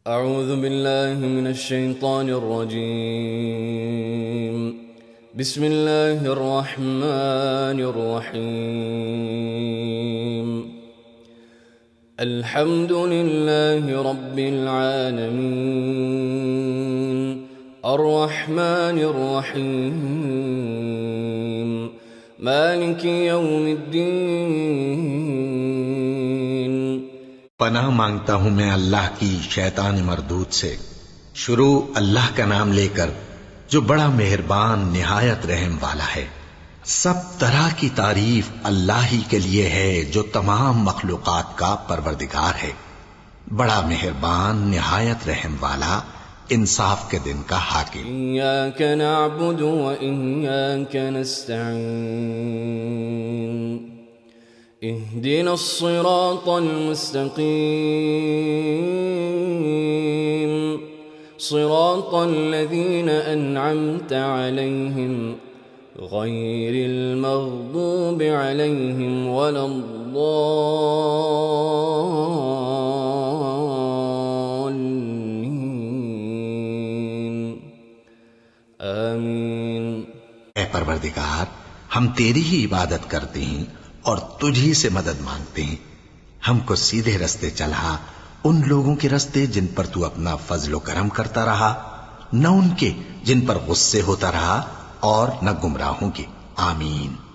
أعوذ بالله من الشيطان الرجيم. بسم الله الرحمن الرحيم. الحمد لله رب العالمين الرحمن الرحيم مالك يوم الدين. پناہ مانگتا ہوں میں اللہ کی شیطان مردود سے. شروع اللہ کا نام لے کر جو بڑا مہربان نہایت رحم والا ہے. سب طرح کی تعریف اللہ ہی کے لیے ہے جو تمام مخلوقات کا پروردگار ہے. بڑا مہربان نہایت رحم والا انصاف کے دن کا حاکم. إياك نعبد وإياك نستعين. اهدنا الصراط المستقيم صراط الذين أنعمت عليهم غير المغضوب عليهم ولا الضالين. آمين. اے پروردگار، ہم تیری ہی عبادت کرتے ہیں اور تجھ ہی سے مدد مانگتے ہیں. ہم کو سیدھے رستے چلا، ان لوگوں کے رستے جن پر تو اپنا فضل و کرم کرتا رہا، نہ ان کے جن پر غصے ہوتا رہا، اور نہ گمراہوں کے. آمین.